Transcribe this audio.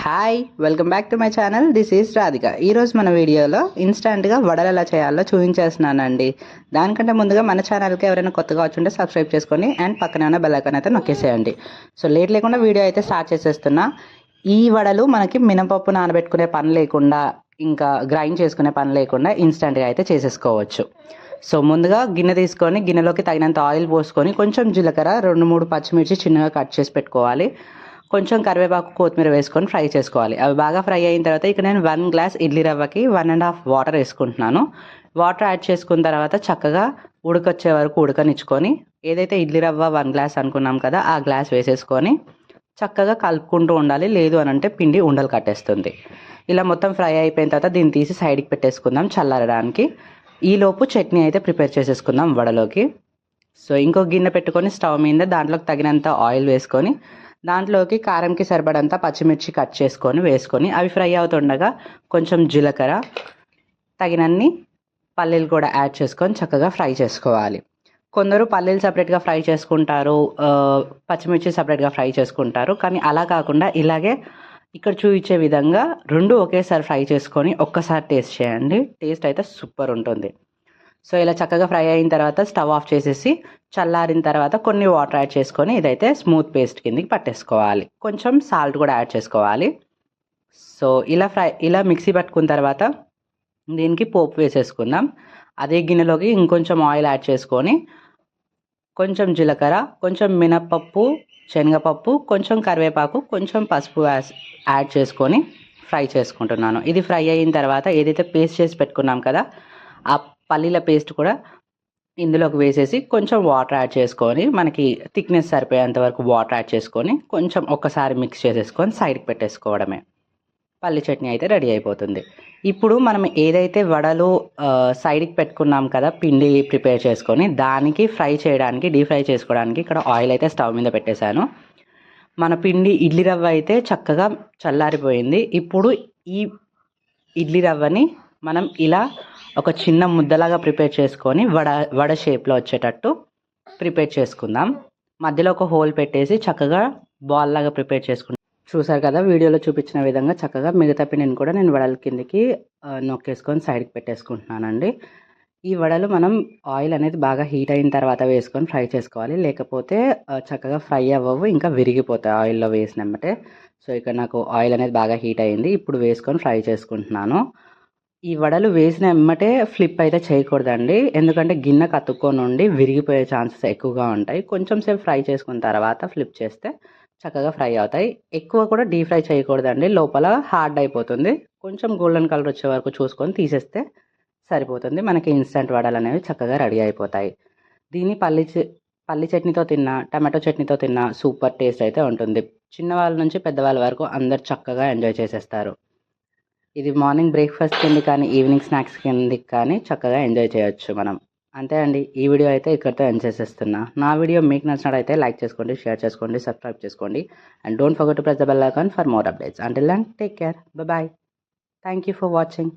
Hi welcome back to my channel. This is Radhika. ఈరోజు మన వీడియోలో ఇన్స్టంట్గా వడలు ఎలా చేయాలో చూపించేస్తున్నానండి. దానికంటే ముందుగా మన ఛానల్కి ఎవరైనా కొత్తగా వచ్చుంటే సబ్స్క్రైబ్ చేసుకొని అండ్ పక్కన ఉన్న బెల్ ఐకాన్ అయితే నొక్కేసేయండి. సో లేట్ లేకుండా వీడియో అయితే స్టార్ట్ చేసేస్తున్నా. ఈ వడలు మనకి మినపప్పు నానబెట్టుకునే పని లేకుండా, ఇంకా గ్రైండ్ చేసుకునే పని లేకుండా ఇన్స్టంట్గా అయితే చేసేసుకోవచ్చు. సో ముందుగా గిన్నె తీసుకొని గిన్నెలోకి తగినంత ఆయిల్ పోసుకొని కొంచెం జీలకర్ర, 2-3 పచ్చిమిర్చి చిన్నగా కట్ చేసి పెట్టుకోవాలి. కొంచెం కరివేపాకు, కొత్తిమీర వేసుకొని ఫ్రై చేసుకోవాలి. అవి బాగా ఫ్రై అయిన తర్వాత ఇక్కడ నేను 1 గ్లాస్ ఇడ్లీ రవ్వకి 1.5 వాటర్ వేసుకుంటున్నాను. వాటర్ యాడ్ చేసుకున్న తర్వాత చక్కగా ఉడకొచ్చే వరకు ఉడకనిచ్చుకొని, ఏదైతే ఇడ్లీ రవ్వ 1 గ్లాస్ అనుకున్నాం కదా, ఆ గ్లాస్ వేసేసుకొని చక్కగా కలుపుకుంటూ ఉండాలి. లేదు అని అంటే పిండి ఉండలు కట్టేస్తుంది. ఇలా మొత్తం ఫ్రై అయిపోయిన తర్వాత దీన్ని తీసి సైడ్కి పెట్టేసుకుందాం చల్లారడానికి. ఈలోపు చట్నీ అయితే ప్రిపేర్ చేసేసుకుందాం వడలోకి. సో ఇంకో గిన్నె పెట్టుకొని స్టవ్ మీద దాంట్లోకి తగినంత ఆయిల్ వేసుకొని, దాంట్లోకి కారంకి సరిపడంత పచ్చిమిర్చి కట్ చేసుకొని వేసుకొని అవి ఫ్రై అవుతుండగా కొంచెం జీలకర్ర, తగినన్ని పల్లీలు కూడా యాడ్ చేసుకొని చక్కగా ఫ్రై చేసుకోవాలి. కొందరు పల్లీలు సపరేట్గా ఫ్రై చేసుకుంటారు, పచ్చిమిర్చి సపరేట్గా ఫ్రై చేసుకుంటారు. కానీ అలా కాకుండా ఇలాగే ఇక్కడ చూపించే విధంగా రెండు ఒకేసారి ఫ్రై చేసుకొని ఒక్కసారి టేస్ట్ చేయండి. టేస్ట్ అయితే సూపర్ ఉంటుంది. సో ఇలా చక్కగా ఫ్రై అయిన తర్వాత స్టవ్ ఆఫ్ చేసేసి చల్లారిన తర్వాత కొన్ని వాటర్ యాడ్ చేసుకొని ఇదైతే స్మూత్ పేస్ట్ కిందకి పట్టేసుకోవాలి. కొంచెం సాల్ట్ కూడా యాడ్ చేసుకోవాలి. సో ఇలా మిక్సీ పట్టుకున్న తర్వాత దీనికి పోపు వేసేసుకుందాం. అదే గిన్నెలోకి ఇంకొంచెం ఆయిల్ యాడ్ చేసుకొని కొంచెం జీలకర్ర, కొంచెం మినప్పప్పు, శనగపప్పు, కొంచెం కరివేపాకు, కొంచెం పసుపు యాడ్ చేసుకొని ఫ్రై చేసుకుంటున్నాను. ఇది ఫ్రై అయిన తర్వాత ఏదైతే పేస్ట్ చేసి పెట్టుకున్నాం కదా, ఆ పల్లీల పేస్ట్ కూడా ఇందులోకి వేసేసి కొంచెం వాటర్ యాడ్ చేసుకొని, మనకి థిక్నెస్ సరిపోయేంత వరకు వాటర్ యాడ్ చేసుకొని కొంచెం ఒక్కసారి మిక్స్ చేసేసుకొని సైడ్కి పెట్టేసుకోవడమే. పల్లి చట్నీ అయితే రెడీ అయిపోతుంది. ఇప్పుడు మనం ఏదైతే వడలు సైడ్కి పెట్టుకున్నాం కదా, పిండి ప్రిపేర్ చేసుకొని దానికి ఫ్రై చేయడానికి, డీప్ ఫ్రై చేసుకోవడానికి ఇక్కడ ఆయిల్ అయితే స్టవ్ మీద పెట్టేశాను. మన పిండి ఇడ్లీ రవ్వ అయితే చక్కగా చల్లారిపోయింది. ఇప్పుడు ఈ ఇడ్లీ రవ్వని మనం ఇలా ఒక చిన్న ముద్దలాగా ప్రిపేర్ చేసుకొని వడ షేప్లో వచ్చేటట్టు ప్రిపేర్ చేసుకుందాం. మధ్యలో ఒక హోల్ పెట్టేసి చక్కగా బాల్ లాగా ప్రిపేర్ చేసుకుంటాం. చూసారు కదా వీడియోలో చూపించిన విధంగా చక్కగా మిగతా పిండిని కూడా నేను వడల కిందకి నొక్కేసుకొని సైడ్కి పెట్టేసుకుంటున్నానండి. ఈ వడలు మనం ఆయిల్ అనేది బాగా హీట్ అయిన తర్వాత వేసుకొని ఫ్రై చేసుకోవాలి. లేకపోతే చక్కగా ఫ్రై అవ్వవు, ఇంకా విరిగిపోతాయి ఆయిల్లో వేసినమ్మటే. సో ఇక్కడ నాకు ఆయిల్ అనేది బాగా హీట్ అయింది. ఇప్పుడు వేసుకొని ఫ్రై చేసుకుంటున్నాను. ఈ వడలు వేసిన ఎమ్మటే ఫ్లిప్ అయితే చేయకూడదండి, ఎందుకంటే గిన్నె కతుక్కొని ఉండి విరిగిపోయే ఛాన్సెస్ ఎక్కువగా ఉంటాయి. కొంచెం సేపు ఫ్రై చేసుకున్న తర్వాత ఫ్లిప్ చేస్తే చక్కగా ఫ్రై అవుతాయి. ఎక్కువ కూడా డీప్ ఫ్రై చేయకూడదండి, లోపల హార్డ్ అయిపోతుంది. కొంచెం గోల్డెన్ కలర్ వచ్చే వరకు చూసుకొని తీసేస్తే సరిపోతుంది. మనకి ఇన్స్టంట్ వడలు అనేవి చక్కగా రెడీ అయిపోతాయి. దీన్ని పల్లి చట్నీతో తిన్నా, టమాటో చట్నీతో తిన్నా సూపర్ టేస్ట్ అయితే ఉంటుంది. చిన్నవాళ్ళ నుంచి పెద్దవాళ్ళ వరకు అందరు చక్కగా ఎంజాయ్ చేసేస్తారు. ఇది మార్నింగ్ బ్రేక్ఫాస్ట్ కింద కానీ ఈవినింగ్ స్నాక్స్ కిందకి కానీ చక్కగా ఎంజాయ్ చేయొచ్చు మనం. అంతే అండి, ఈ వీడియో అయితే ఇక్కడితో ఎండ్ చేసేస్తున్నా. నా వీడియో మీకు నచ్చినట్టయితే లైక్ చేసుకోండి, షేర్ చేసుకోండి, సబ్స్క్రైబ్ చేసుకోండి. And don't forget to press the bell icon for more updates. Until then take care, bye. Thank you for watching.